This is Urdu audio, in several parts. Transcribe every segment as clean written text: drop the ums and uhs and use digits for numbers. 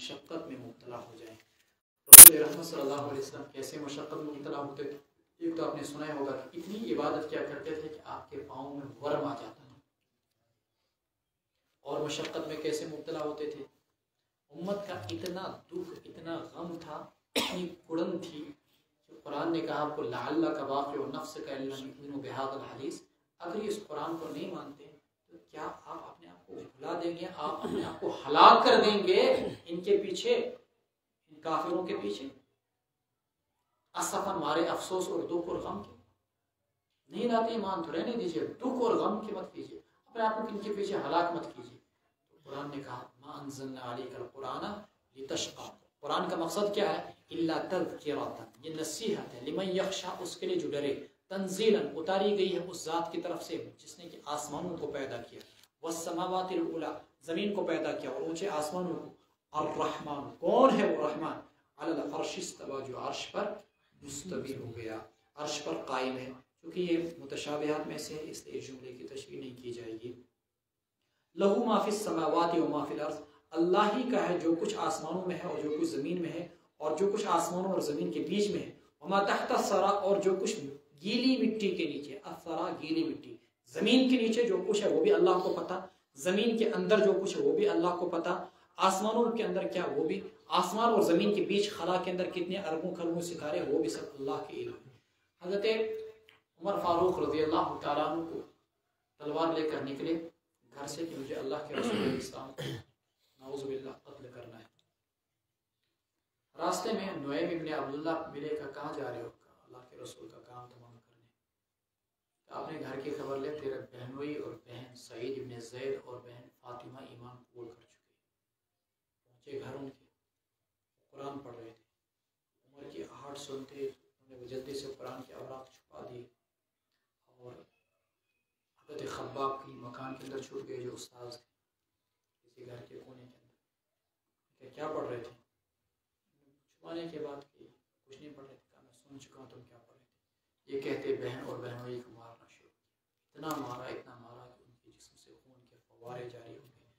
مشقت میں مبتلا ہو جائیں۔ رسول رحمت صلی اللہ علیہ وسلم کیسے مشقت میں مبتلا ہوتے تھے؟ ایک تو آپ نے سنا ہوگا کہ اتنی عبادت کیا کرتے تھے کہ آپ کے پاؤں میں ورم آ جاتا تھا، اور مشقت میں کیسے مبتلا ہوتے تھے؟ امت کا اتنا دکھ، اتنا غم تھا، اتنی کڑن تھی کہ قرآن نے کہا آپ کو لعلک باخع نفسک ان لم یؤمنوا بہذا الحدیث، اگر اس قرآن کو نہیں مانتے تو کیا آپ اپنے آپ کو بھلا دیں گے، آپ اپنے آپ کو ہلاک کر دیں گے ان کے پیچھے، ان کافروں کے پیچھے؟ اسفاً مارے افسوس اور دکھ اور غم کے نہیں لاتے ایمان تو رہنے دیجیے، دکھ اور غم کی مت کیجیے، اپنے آپ کو ان کے پیچھے ہلاک مت کیجیے۔ تو قرآن نے کہا ما انزلنا علیک القرآن لتشقی، قرآن کا مقصد کیا ہے؟ الا تذکرۃ، یہ نصیحت ہے، لمن یخشی، اس کے لیے جو ڈرے، تنزیلا، اتاری گئی ہے اس ذات کی طرف سے جس نے کہ آسمانوں کو پیدا کیا، والسماوات العلی، زمین کو پیدا کیا اور اونچے آسمانوں کو، الرحمن، کون ہے وہ رحمان، علی العرش استوی، جو عرش پر مستوی ہو گیا، عرش پر قائم ہے۔ کیونکہ یہ متشابہات میں سے ہے اس لیے اس جملے کی تشریح نہیں کی جائے گی۔ لہو ما فی السماوات و ما فی الارض، اللہ ہی کا ہے جو کچھ آسمانوں میں ہے اور جو کچھ زمین میں ہے، اور جو کچھ آسمانوں اور زمین کے بیچ میں ہے، وما تحت الثری، اور جو کچھ گیلی مٹی کے نیچے، الثری گیلی مٹی، زمین کے نیچے جو کچھ ہے وہ بھی اللہ کو پتہ، زمین کے اندر جو کچھ ہے وہ بھی اللہ کو پتہ، آسمانوں کے اندر کیا وہ بھی، آسمان اور زمین کے بیچ خلا کے اندر کتنے اربوں کروڑوں ستارے وہ بھی سب اللہ کے علم ہے۔ حضرت عمر فاروق رضی اللہ تعالیٰ عنہ کو تلوار لے کر نکلے گھر سے کہ مجھے اللہ کے رسول اسلام کو نعوذ باللہ قتل کرنا ہے۔ راستے میں نعیم ابن عبداللہ ملے کا کہاں جا رہے ہو؟ اللہ کے رسول کا کام تمام کرنے، آپ نے گھر کی خبر لے، تیرے بہنوئی اور بہن سعید ابن زید اور بہن فاطمہ ایمان قبول کر چکے۔ پہنچے گھر ان کے، قرآن پڑھ رہے تھے، عمر کی آہٹ سنتے انہوں نے جلدی سے قرآن کے اوراق چھپا دیے اور حضرت خباب کی مکان کے اندر چھوٹ گئے جو استاذ تھے، کسی گھر کے کونے کے اندر، کہ کیا پڑھ رہے تھے؟ چھپانے کے بعد کہ کچھ نہیں پڑھ رہے تھے، کہا میں سن چکا ہوں تم کیا پڑھ رہے تھے۔ یہ کہتے بہن اور بہنوئی کو مارنا شروع کیا، اتنا مارا کہ ان کے جسم سے خون کے فوارے جاری ہو گئے۔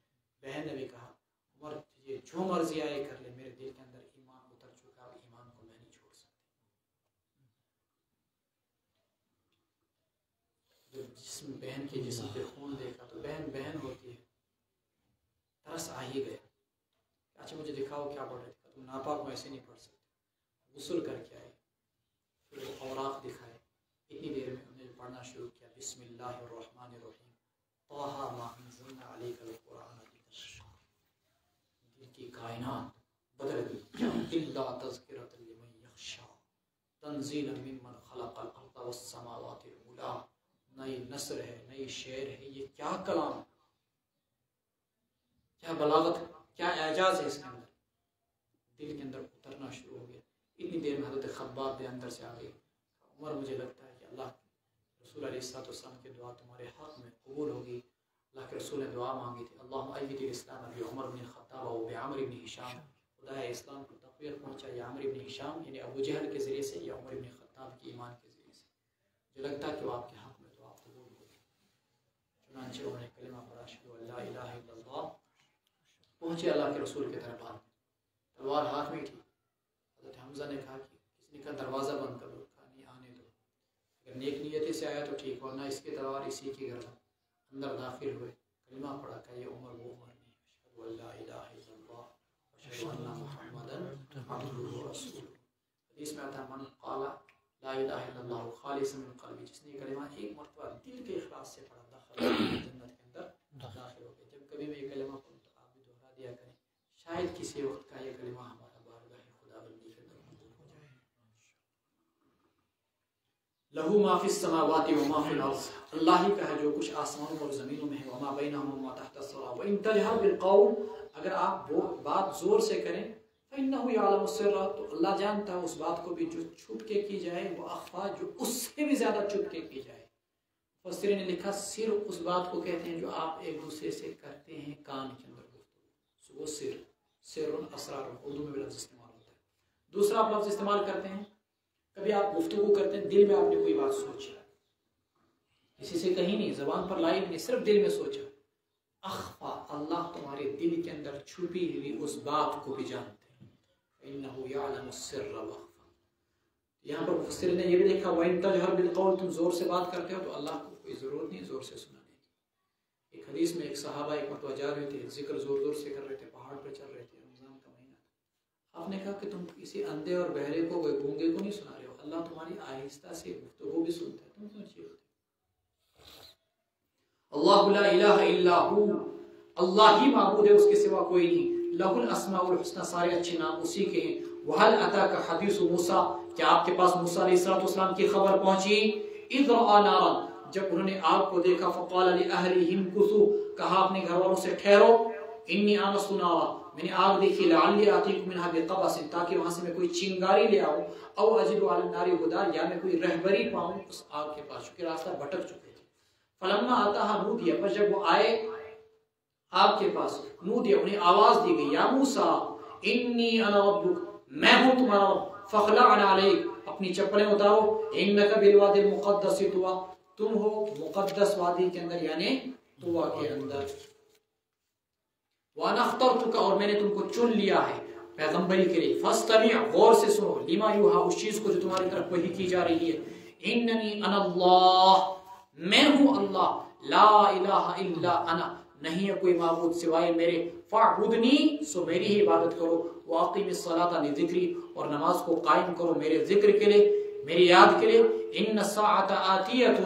بہن نے بھی کہا عمر یہ جو مرضی آئے کر لے، میرے دل کے اندر ایمان اتر چکا، ایمان کو میں نہیں چھوڑ سکتی۔ جب جسم بہن کے جسم پہ خون دیکھا تو بہن بہن ہوتی ہے، ترس آ ہی گیا، اچھا مجھے دکھاؤ کیا پڑھ رہے تھے؟ تم ناپاک میں ایسے نہیں پڑھ سکتے، غسل کر کے آئے، پھر وہ اوراق دکھائے، اتنی دیر میں انہوں نے پڑھنا شروع کیا، بسم اللہ الرحمن الرحیم، طٰہٰ ما انزلنا علیک القرآن لتشقی، دل کی کائنات بدل گئی، الا تذکرۃ لمن یخشی، تنزیلا ممن خلق الارض والسماوات العلی، نئی نثر ہے، نئی شعر ہے، یہ کیا کلام، کیا بلاغت، کیا اعجاز ہے اس کے اندر، دل کے اندر اترنا شروع ہو گیا۔ اتنی دیر میں حضرت خباب بھی اندر سے آ گئی، عمر مجھے لگتا ہے کہ اللہ رسول علیہ السلام کی دعا تمہارے حق میں قبول ہوگی۔ اللہ کے رسول نے دعا مانگی تھی، اللہم اید الاسلام بعمر بن الخطاب و بعمر بن ہشام، خدا اسلام کو تقویت پہنچا یا عمر بن ہشام یعنی ابو جہل کے ذریعے سے یا عمر بن الخطاب کی ایمان کے ذریعے سے، مجھے لگتا ہے کہ وہ آپ کے حق میں دعا قبول ہوگی۔ چنانچہ انہوں نے کلمہ پڑھا، اشہد ان لا الہ الا اللہ، پہنچے اللہ کے رسول کے دربار، تلوار ہاتھ میں تھی۔ حضرت حمزہ نے کہا کہ کسی نے کہا دروازہ بند کر دو، کہا نہیں آنے دو، اگر نیک نیتی سے آیا تو ٹھیک، ورنہ اس کی تلوار اسی کی گردن۔ اندر داخل ہوئے، کلمہ پڑھا، کہ یہ عمر وہ عمر نہیں، اشہد ان لا الہ الا اللہ واشہد ان محمدا عبدہ ورسولہ۔ حدیث میں آتا ہے من قال لا الہ الا اللہ خالصا من قلبی، جس نے کلمہ ایک مرتبہ دل کے اخلاص سے پڑھا، داخل جنت کے اندر داخل ہو گئے۔ جب کبھی میں یہ کلمہ پڑھوں تو آپ بھی دوہرا دیا کریں، شاید کسی وقت کا یہ کلمہ ہمارا بارگاہ خدا بندی کے اندر قبول ہو جائے۔ لہو ما فی السماوات و ما فی الارض، اللہ ہی کا ہے جو کچھ آسمانوں اور زمینوں میں ہے، وما بینہما وما تحت الثری، وان تجہر بالقول، اگر آپ بات زور سے کریں، فإنہ یعلم السر، تو اللہ جانتا ہے اس بات کو بھی جو چھپ کے کی جائے، وہ اخفا، جو اس سے بھی زیادہ چھپ کے کی جائے۔ مفسرین نے لکھا سر اس بات کو کہتے ہیں جو آپ ایک دوسرے سے کرتے ہیں کان کے اندر گفتگو، وہ سر، سر اسرار، اردو میں بھی لفظ استعمال ہوتا ہے۔ دوسرا آپ لفظ استعمال کرتے ہیں، کبھی آپ گفتگو کرتے ہیں، دل میں آپ نے کوئی بات سوچی، کسی سے کہیں نہیں، زبان پر لائی نہیں، صرف دل میں سوچا، اخفا، اللہ تمہارے دل کے اندر چھپی ہوئی اس بات کو بھی جانتے ہیں. انہ یعلم السر واخفا. یہاں پر مفسرین نے یہ بھی دیکھا وَإِن تَجْهَرْ بِالْقَوْلِ، تم زور سے بات کرتے ہو تو اللہ کو کوئی ضرورت نہیں زور سے سنانے کی. ایک حدیث میں ایک صحابہ ایک مرتبہ جا رہے تھے، ذکر زور زور سے کر رہے تھے، پہاڑ پر چل رہے تھے، رمضان کا مہینہ تھا. آپ نے کہا کہ تم کسی اندھے اور بہرے کو کوئی گونگے کو نہیں سنا رہے ہو، اللہ تمہاری آہستہ سے گفتگو بھی سنتا ہے، تم کیوں چیختے ہو؟ اللہ لا الہ الا ہو، اللہ ہی معبود ہے، اس کے سوا کوئی نہیں. لہ الاسماء الحسنى، سارے اچھے نام اسی کے ہیں. وَهَلْ أَتَاكَ حَدِيثُ مُوسَىٰ، کیا آپ کے پاس موسیٰ علیہ السلام کی خبر پہنچی؟ اِذْ رَأَىٰ نَارًا، جب انہوں نے آگ کو دیکھا. فَقَالَ لِأَهْلِهِ امْكُثُوا، کہا اپنے گھر والوں سے ٹھہرو. إِنِّي آنَسْتُ نَارًا، میں نے آگ دیکھی. لَعَلِّي آتِيكُم مِّنْهَا بِقَبَسٍ، تاکہ وہاں سے میں کوئی چنگاری لے آؤں. أَوْ أَجِدُ عَلَى النَّارِ هُدًى، یا میں کوئی رہبری پاؤں اس آگ کے پاس، چونکہ راستہ بھٹک چکے تھے. فَلَمَّا أَتَاهَا نُودِيَ، پر جب وہ آئے آگ کے پاس، نودیہ، انہیں آواز دی گئی. یا موسیٰ انی انا ربک، میں ہوں تمہارا رب. فخلع علیک، اپنی چپلیں اتارو. انک بالوادی المقدس طویٰ، تم ہو مقدس وادی کے اندر یعنی طویٰ کے اندر. وانا اخترتک، اور میں نے تم کو چن لیا ہے پیغمبری کے لیے. فاستمع، غور سے سنو. لما یوحیٰ، اس چیز کو جو تمہاری طرف وحی کی جا رہی ہے. اننی انا اللہ، میں ہوں اللہ. لا الہ الا انا، نہیں ہے کوئی معبود سوائے میرے. فاعبدنی، سو میری ہی عبادت کرو. واقیم الصلاۃ لذکری، اور نماز کو قائم کرو میرے ذکر کے لیے، میری یاد کے لیے. ان الساعۃ آتیۃ،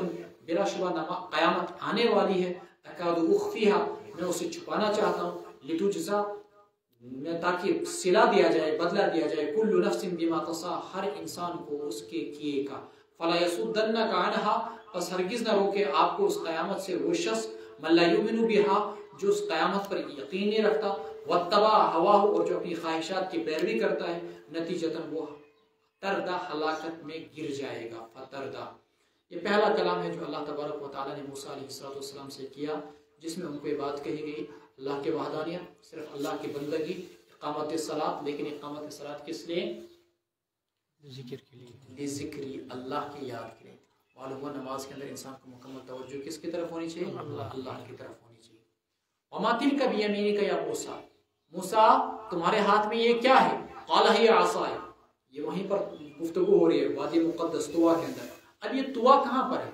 بلا شبہ قیامت آنے والی ہے. اکاد اخفیہا، میں اسے چھپانا چاہتا ہوں. لتجزا، میں تاکہ صلہ دیا جائے، بدلہ دیا جائے. کل نفس بما تسعی، ہر انسان کو اس کے کیے کا. فلا یصدنک عنہا، پس ہرگز نہ روکے آپ کو اس قیامت سے وہ شخص. من لا یؤمن بہا، جو اس قیامت پر یقین نہیں رکھتا. واتبع ہواہ، اور جو اپنی خواہشات کی پیروی کرتا ہے. نتیجتاً وہ تردہ، ہلاکت میں گر جائے گا. فتردہ، یہ پہلا کلام ہے جو اللہ تبارک و تعالیٰ نے موسیٰ علیہ السلام سے کیا، جس میں ان کو یہ بات کہی گئی اللہ کے وحدانیت، صرف اللہ کی بندگی، اقامت الصلاۃ. لیکن اقامت الصلاۃ کس لیے؟ ذکر کے لیے، ذکری، اللہ کی یاد کے لیے. معلوم ہوا نماز کے اندر انسان کو مکمل توجہ کس کی طرف ہونی چاہیے؟ اللہ کی طرف ہونی چاہیے. وما تلک بیمینک یا موسیٰ، موسیٰ تمہارے ہاتھ میں یہ کیا ہے؟ قال ہی عصای، یہ وہیں پر گفتگو ہو رہی ہے وادی مقدس طویٰ کے اندر. اب یہ طویٰ کہاں پر ہے؟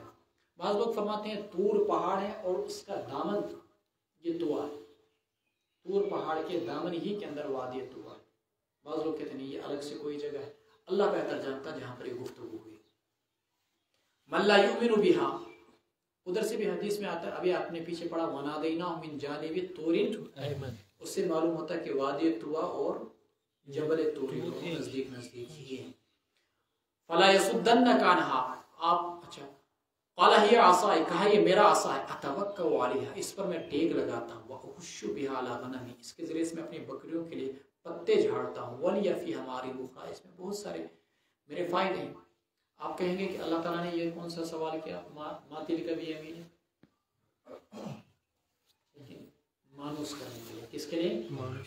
بعض لوگ فرماتے ہیں طور پہاڑ ہے اور اس کا دامن یہ طویٰ ہے. طور پہاڑ کے دامن ہی کے اندر وادی طویٰ ہے. بعض لوگ کہتے ہیں یہ الگ سے کوئی جگہ ہے. اللہ بہتر جانتا جہاں پر یہ گفتگو ہوئی. من لا یؤمن بہا، ادھر سے بھی حدیث میں آتا ہے، ابھی آپ نے پیچھے پڑھا ونادیناہ من جانب الطور الایمن، اس سے معلوم ہوتا ہے کہ وادی طویٰ اور جبل طور نزدیک نزدیک ہی ہیں. فلا یصدنک عنہا، آپ اچھا. قال ہی عصای، کہا یہ میرا عصا ہے. اتوکل علیہا، اس پر میں ٹیک لگاتا ہوں. واخش بہا علی غنمی، اس کے ذریعے سے میں اپنی بکریوں کے لیے پتے جھاڑتا ہوں. ولی فیہا مآرب اخری، اس میں بہت سارے میرے فائدے ہیں. آپ کہیں گے کہ اللہ تعالیٰ نے یہ کون سا سوال کیا؟ ما تلک بیمینک، مانوس کرنے کے لیے، کس کے لیے؟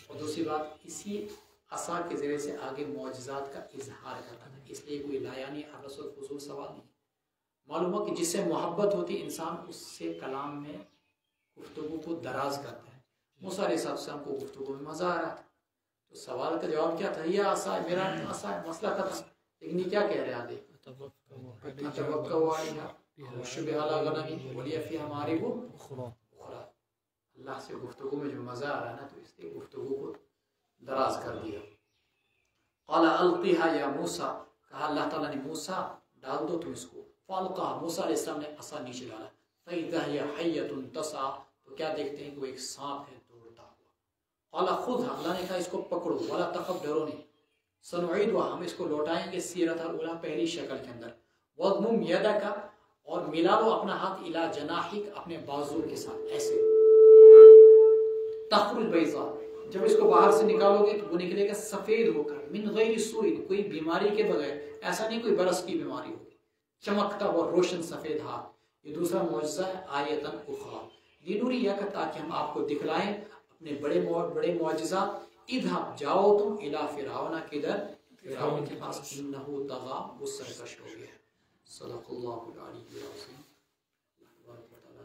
اور دوسری بات، اسی عصا کے ذریعے سے آگے معجزات کا اظہار کرتا تھا، اس لیے کوئی لایانی عبث اور فضول سوال نہیں. معلوم ہو کہ جس سے محبت ہوتی انسان اس سے کلام میں گفتگو کو دراز کرتا ہے. موسیٰ علیہ السلام کو گفتگو میں مزہ آ رہا تھا، تو سوال کا جواب کیا تھا؟ یہ عصا ہے، میرا عصا ہے، مسئلہ ختم. لیکن یہ کیا کہہ رہے ہیں؟ اللہ سے گفتگو میں جو مزہ آ رہا ہے نا، تو اس لیے گفتگو کو دراز کر دیا. قال القیہا یا موسیٰ، کہا اللہ تعالیٰ نے موسیٰ ڈال دو تم اس کو. فالقاها، موسیٰ علیہ السلام نے عصا نیچے ڈالا. فاذا هي حیۃ تسعى، تو کیا دیکھتے ہیں کہ وہ ایک سانپ ہے دوڑتا ہوا. قال خذها، اللہ نے کہا اس کو پکڑو. ولا تخف، ڈرو نہیں. سنعیدها، ہم اس کو لوٹائیں گے سیرت الاولی، پہلی شکل کے اندر. واضمم یدک، اور ملا لو اپنا ہاتھ الی جناحک، اپنے بازو کے ساتھ ایسے. تخرج بیضاء، جب اس کو باہر سے نکالو گے تو وہ نکلے گا سفید ہو کر. من غیر سوء، کوئی بیماری کے بغیر، ایسا نہیں کوئی برس کی بیماری ہوگی. چمکتا ہوا روشن سفید ہاتھ. یہ دوسرا معجزہ ہے. آیتن اخری لنریک، تاکہ ہم آپ کو دکھلائیں اپنے بڑے بڑے معجزات. اذهب، جاؤ تم الی فرعون، کدھر؟ فرعون کے پاس. انہ طغی، وہ سرکش ہو گیا. صدق اللہ العلی العظیم.